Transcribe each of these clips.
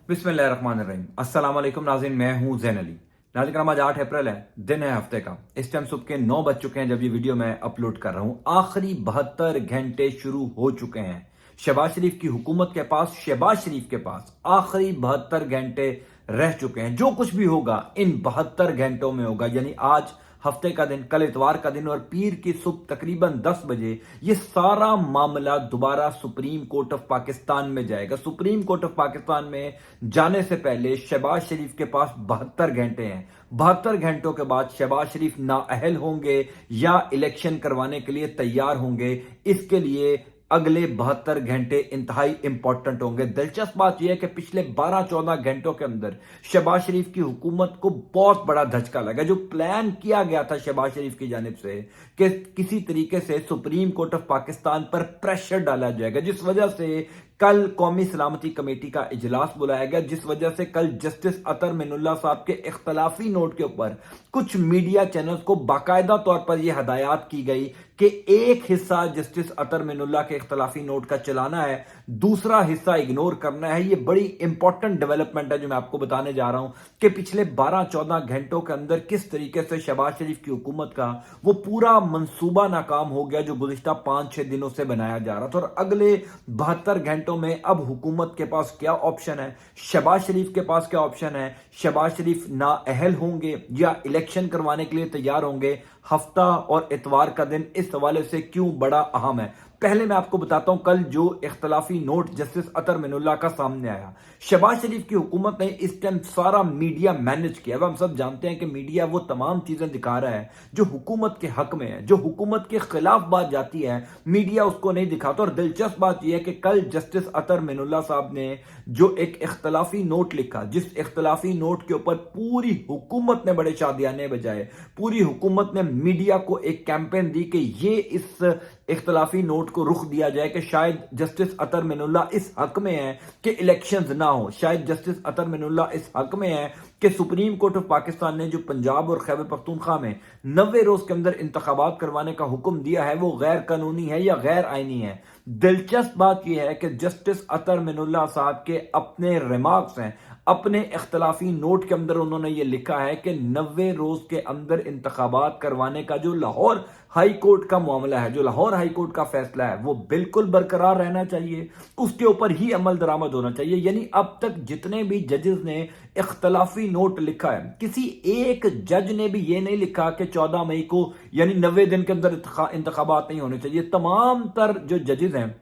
बिस्मिल्लाहिर्रहमानिर्रहीम। अस्सलाम वालेकुम नाज़रीन, मैं हूं ज़ैन अली। नाज़रीन करम, आज 8 अप्रैल है, दिन है हफ्ते का। इस टाइम सुबह के 9 बज चुके हैं जब ये वीडियो मैं अपलोड कर रहा हूं। आखिरी 72 घंटे शुरू हो चुके हैं। शहबाज शरीफ की हुकूमत के पास, शहबाज शरीफ के पास आखिरी 72 घंटे रह चुके हैं। जो कुछ भी होगा इन 72 घंटों में होगा, यानी आज हफ्ते का दिन, कल इतवार का दिन और पीर की सुबह तकरीबन 10 बजे ये सारा मामला दोबारा सुप्रीम कोर्ट ऑफ पाकिस्तान में जाएगा। सुप्रीम कोर्ट ऑफ पाकिस्तान में जाने से पहले शहबाज शरीफ के पास 72 घंटे हैं। 72 घंटों के बाद शहबाज शरीफ नाअहल होंगे या इलेक्शन करवाने के लिए तैयार होंगे, इसके लिए अगले 72 घंटे इंतहाई इंपॉर्टेंट होंगे। दिलचस्प बात यह है कि पिछले 12-14 घंटों के अंदर शहबाज शरीफ की हुकूमत को बहुत बड़ा धचका लगा। जो प्लान किया गया था शहबाज शरीफ की जानिब से कि किसी तरीके से सुप्रीम कोर्ट ऑफ पाकिस्तान पर प्रेशर डाला जाएगा, जिस वजह से कल कौमी सलामती कमेटी का इजलास बुलाया गया, जिस वजह से कल जस्टिस अतर मिनुल्लाह साहब के इख्तलाफी नोट के ऊपर कुछ मीडिया चैनल्स को बाकायदा तौर पर यह हदायत की गई कि एक हिस्सा जस्टिस अतर मिनुल्लाह के इख्तलाफी नोट का चलाना है, दूसरा हिस्सा इग्नोर करना है। यह बड़ी इंपॉर्टेंट डेवलपमेंट है जो मैं आपको बताने जा रहा हूं कि पिछले 12-14 घंटों के अंदर किस तरीके से शहबाज शरीफ की हुकूमत का वो पूरा मंसूबा नाकाम हो गया जो गुज़िश्ता 5-6 दिनों से बनाया जा रहा था। और अगले 72 घंटों में अब हुकूमत के पास क्या ऑप्शन है, शहबाज शरीफ के पास क्या ऑप्शन है, शहबाज शरीफ नाअहल होंगे या इलेक्शन करवाने के लिए तैयार होंगे। हफ्ता और इतवार का दिन इस हवाले से क्यों बड़ा अहम है, पहले मैं आपको बताता हूं। कल जो इख्तलाफी नोट जस्टिस अतर मिनुल्लाह का सामने आया, शहबाज शरीफ की हुकूमत ने इस टाइम सारा मीडिया मैनेज किया। हम सब जानते हैं कि मीडिया वो तमाम चीजें दिखा रहा है जो हुकूमत के हक में है, जो हुकूमत के खिलाफ बात जाती है मीडिया उसको नहीं दिखाता। और दिलचस्प बात यह है कि कल जस्टिस अतर मिनुल्लाह साहब ने जो एक इख्तलाफी नोट लिखा, जिस इख्तलाफी नोट के ऊपर पूरी हुकूमत ने बड़े शादियाने बजाए, पूरी हुकूमत ने मीडिया को एक कैंपेन दी कि ये इस इख्तलाफी नोट को रुख दिया जाए कि शायद जस्टिस अतर मिनुल्लाह इस हक में है कि इलेक्शंस ना हो, शायद जस्टिस अतर मिनुल्लाह इस हक में है कि सुप्रीम कोर्ट ऑफ पाकिस्तान ने जो पंजाब और खैबर पख्तूनख्वा में 90 रोज के अंदर इंतखाबात करवाने का हुक्म दिया है वो गैर कानूनी है या गैर आईनी है। दिलचस्प बात यह है कि जस्टिस अतर मिनुल्लाह साहब के अपने रिमार्क्स हैं, अपने इख्तलाफी नोट के अंदर उन्होंने ये लिखा है कि 90 रोज के अंदर इंतखाबात करवाने का जो लाहौर हाई कोर्ट का मामला है, जो लाहौर हाई कोर्ट का फैसला है, वो बिल्कुल बरकरार रहना चाहिए, उसके ऊपर ही अमल दरामद होना चाहिए। यानी अब तक जितने भी जजेस ने इख्तलाफी नोट लिखा है, किसी एक जज ने भी ये नहीं लिखा कि 14 मई को यानी 90 दिन के अंदर इंतखाबात नहीं होने चाहिए। तमाम तर जो जजेस हैं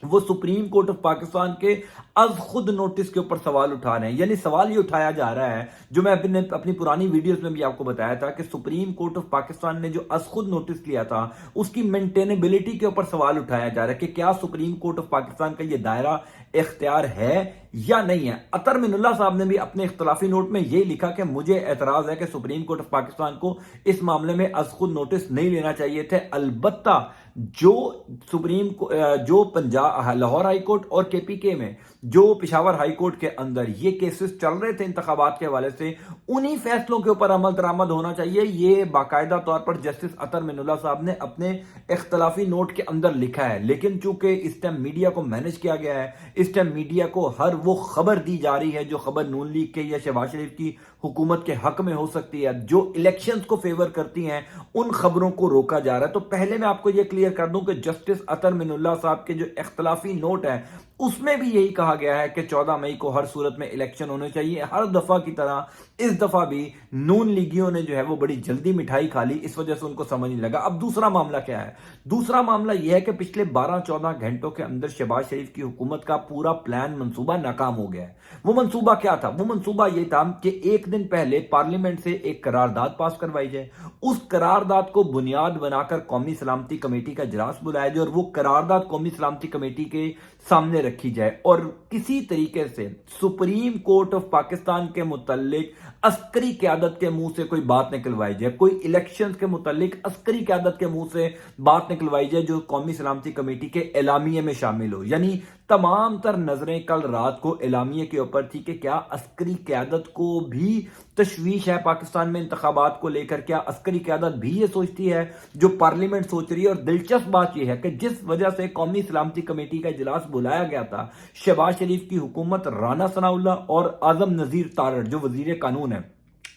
वो सुप्रीम कोर्ट ऑफ पाकिस्तान के अज खुद नोटिस के ऊपर सवाल उठा रहे हैं। यानी सवाल ये उठाया जा रहा है, जो मैं अपनी पुरानी वीडियोस में भी आपको बताया था कि सुप्रीम कोर्ट ऑफ पाकिस्तान ने जो अज खुद नोटिस लिया था उसकी मेंटेनेबिलिटी के ऊपर सवाल उठाया जा रहा है कि क्या सुप्रीम कोर्ट ऑफ पाकिस्तान का ये दायरा इख्तियार है या नहीं है। अतर मिनुल्लाह साहब ने भी अपने इख्तलाफी नोट में यह लिखा कि मुझे एतराज है कि सुप्रीम कोर्ट ऑफ पाकिस्तान को इस मामले में अज खुद नोटिस नहीं लेना चाहिए थे। अलबत्ता जो पंजाब लाहौर हाई कोर्ट और केपीके में जो पिशावर हाई कोर्ट के अंदर ये केसेस चल रहे थे इंतखाबात के हवाले से, उन्हीं फैसलों के ऊपर अमल दरामद होना चाहिए। ये बाकायदा तौर पर जस्टिस अतर मिनुल्लाह साहब ने अपने इख्तलाफी नोट के अंदर लिखा है। लेकिन चूंकि इस टाइम मीडिया को मैनेज किया गया है, इस टाइम मीडिया को हर वो खबर दी जा रही है जो खबर नून लीग के या शहबाज शरीफ की हुकूमत के हक में हो सकती है, जो इलेक्शंस को फेवर करती हैं, उन खबरों को रोका जा रहा है। तो पहले मैं आपको यह क्लियर कर दूं कि जस्टिस अतर मिनुल्लाह साहब के जो इख्तलाफी नोट है उसमें भी यही कहा गया है कि 14 मई को हर सूरत में इलेक्शन होने चाहिए। हर दफा की तरह इस दफा भी नून लीगियों ने जो है वो बड़ी जल्दी मिठाई खा ली, इस वजह से उनको समझ नहीं लगा। अब दूसरा मामला क्या है? दूसरा मामला यह है कि पिछले 12-14 घंटों के अंदर शहबाज शरीफ की हुकूमत का पूरा प्लान मंसूबा नाकाम हो गया है। वो मंसूबा क्या था? वो मंसूबा यह था कि एक दिन पहले पार्लियामेंट से एक करारदाद पास करवाई जाए, उस करारदाद को बुनियाद बनाकर कौमी सलामती कमेटी का इजलास बुलाया जाए और वो करारदाद कौमी सलामती कमेटी के सामने रखी जाए और किसी तरीके से सुप्रीम कोर्ट ऑफ पाकिस्तान के मुतालिक अस्करी क़यादत के मुंह से कोई बात निकलवाई जाए, कोई इलेक्शंस के मुतालिक अस्करी क़यादत के मुंह से बात निकलवाई जाए जो कौमी सलामती कमेटी के एलामिये में शामिल हो। यानी तमाम तर नजरें कल रात को एलामिये के ऊपर थी कि क्या अस्करी क़यादत को भी तशवीश है पाकिस्तान में इंतखाबात को लेकर, क्या अस्करी क़यादत भी ये सोचती है जो पार्लियामेंट सोच रही है। और दिलचस्प बात यह है कि जिस वजह से कौमी सलामती कमेटी का इजलास बुलाया گیا تھا شہباز شریف کی حکومت، رانا ثناء اللہ اور اعظم نذیر تارڑ جو وزیر قانون ہے،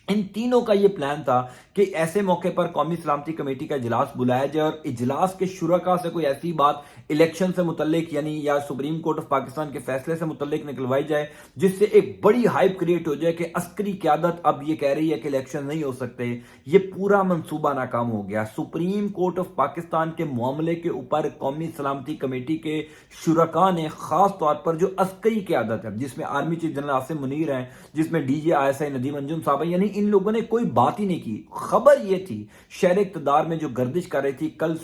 ان تینوں کا یہ پلان تھا کہ ایسے موقع پر قومی سلامتی کمیٹی کا اجلاس بلایا جائے اور اجلاس کے شرکاء سے کوئی ایسی بات الیکشن سے متعلق یعنی یا سپریم کورٹ آف پاکستان کے فیصلے سے متعلق نکلوائی جائے، جس سے ایک بڑی ہائپ کریٹ ہو جائے کہ عسکری قیادت اب یہ کہہ رہی ہے کہ الیکشن نہیں ہو سکتے۔ یہ پورا منصوبہ ناکام ہو گیا۔ سپریم کورٹ آف پاکستان کے معاملے کے اوپر قومی سلامتی کمیٹی کے شرکاء نے خاص طور پر جو عسکری قیادت ہے، جس میں army chief general Asim Munir ہیں، جس میں D G I S I Nadeem Anjum صاحب ہیں، یعنی ان لوگوں نے کوئی بات ہی نہیں کی۔ خبر یہ تھی شہر اقتدار میں جو گردش کر رہی تھی کل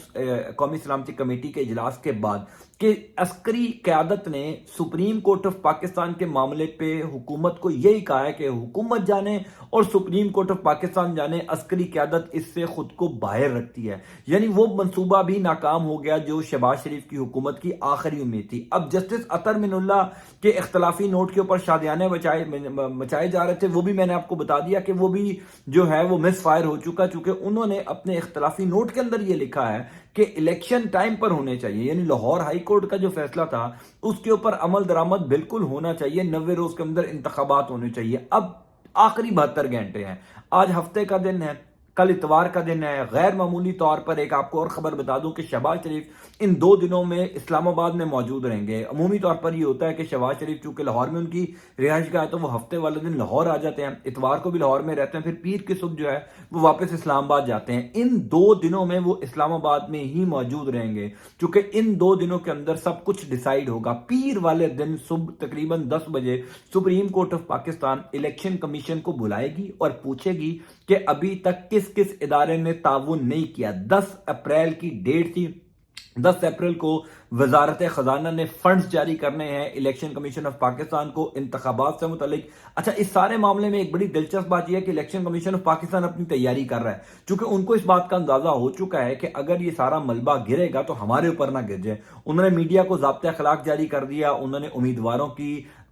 قومی سلامتی کمیٹی کے اجلاس کے بعد کہ عسکری قیادت نے سپریم کورٹ آف پاکستان کے معاملے پہ حکومت کو یہی کہا ہے کہ حکومت جانے اور سپریم کورٹ آف پاکستان جانے، عسکری قیادت اس سے خود کو باہر رکھتی ہے۔ یعنی وہ منصوبہ بھی ناکام ہو گیا جو شہباز شریف کی حکومت کی آخری امید تھی۔ اب جسٹس اطہر من اللہ کے اختلافی نوٹ کے اوپر شادیانے مچائے جا رہے تھے، وہ بھی میں نے آپ کو بتا دیا کہ وہ بھی جو ہے وہ مس فائر ہو چکا، چونکہ انہوں نے اپنے اختلافی نوٹ کے اندر یہ لکھا ہے کہ الیکشن ٹائم پر ہونے چاہیے، یعنی لاہور ہائی کورٹ کا جو فیصلہ تھا اس کے اوپر عمل درآمد بالکل ہونا چاہیے، 90 روز کے اندر انتخابات ہونے چاہیے۔ اب آخری 72 گھنٹے ہیں، آج ہفتے کا دن ہے، کل اتوار کا دن ہے۔ غیر معمولی طور پر ایک آپ کو اور خبر بتا دوں کہ شہباز شریف ان 2 دنوں میں اسلام آباد میں موجود رہیں گے۔ عمومی طور پر یہ ہوتا ہے کہ شہباز شریف چونکہ لاہور میں ان کی رہائش گاہ ہے تو وہ ہفتے والے دن لاہور آ جاتے ہیں، اتوار کو بھی لاہور میں رہتے ہیں، پھر پیر کی صبح جو ہے وہ واپس اسلام آباد جاتے ہیں۔ ان 2 دنوں میں وہ اسلام آباد میں ہی موجود رہیں گے، چونکہ ان 2 دنوں کے اندر سب کچھ ڈیسائیڈ ہوگا۔ پیر والے دن صبح تقریباً 10 بجے supreme court of Pakistan election commission کو بلائے گی اور پوچھے گی کہ ابھی تک کس کس ادارے نے تعاون نہیں کیا۔ 10 اپریل کی ڈیٹ تھی، 10 اپریل کو وزارت خزانہ نے فنڈز جاری کرنے ہیں الیکشن کمیشن آف پاکستان کو انتخابات سے متعلق۔ اچھا، اس سارے معاملے میں ایک بڑی دلچسپ بات یہ ہے کہ الیکشن کمیشن آف پاکستان اپنی تیاری کر رہا ہے، چونکہ ان کو اس بات کا اندازہ ہو چکا ہے کہ اگر یہ سارا ملبہ گرے گا تو ہمارے اوپر نہ گر جائے۔ انہوں نے میڈیا کو ضابطۂ اخلاق جاری کر دیا، انہوں نے امیدواروں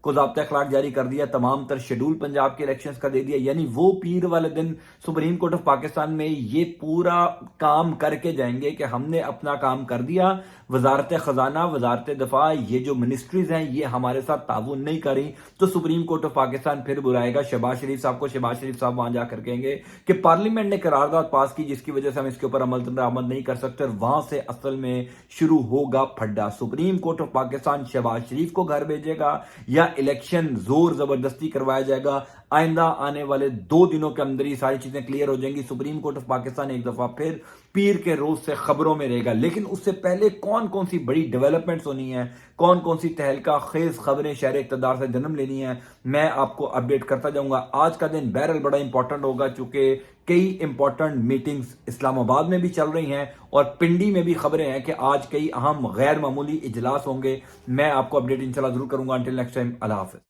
کو ضابطۂ اخلاق جاری کر دیا، تمام تر شیڈول پنجاب کے الیکشنز کا دے دیا۔ یعنی وہ پیر والے دن سپریم کورٹ آف پاکستان میں یہ پورا کام کر کے جائیں گے کہ ہم نے اپنا کام کر دیا، وزارت خزانہ، وزارت دفاع، یہ جو منسٹریز ہیں یہ ہمارے ساتھ تعاون نہیں کر رہی، تو سپریم کورٹ آف پاکستان پھر بلائے گا شہباز شریف صاحب کو۔ شہباز شریف صاحب وہاں جا کر کہیں گے کہ پارلیمنٹ نے قرارداد پاس کی جس کی وجہ سے ہم اس کے اوپر عمل درآمد نہیں کر سکتے، اور وہاں سے اصل میں شروع ہوگا پھڈا۔ Supreme court of Pakistan Shehbaz Sharif کو گھر بھیجے گا یا الیکشن زور زبردستی کروایا جائے گا؟ آئندہ آنے والے 2 دنوں کے اندر یہ ساری چیزیں کلیئر ہو جائیں گی۔ سپریم کورٹ آف پاکستان ایک دفعہ پھر پیر کے روز سے خبروں میں رہے گا، لیکن اس سے پہلے کون کون سی بڑی ڈیولپمنٹس ہونی ہیں، کون کون سی تہلکہ خیز خبریں شہر اقتدار سے جنم لینی ہیں، میں آپ کو اپڈیٹ کرتا جاؤں گا۔ آج کا دن بہرحال بڑا امپورٹنٹ ہوگا چونکہ کئی امپورٹنٹ میٹنگز اسلام آباد میں بھی چل رہی ہیں اور پنڈی میں بھی خبریں ہیں کہ آج کئی اہم غیر معمولی اجلاس ہوں گے۔ میں آپ کو اپڈیٹ انشاءاللہ ضرور کروں گا۔ انٹل نیکسٹ ٹائم، اللہ حافظ۔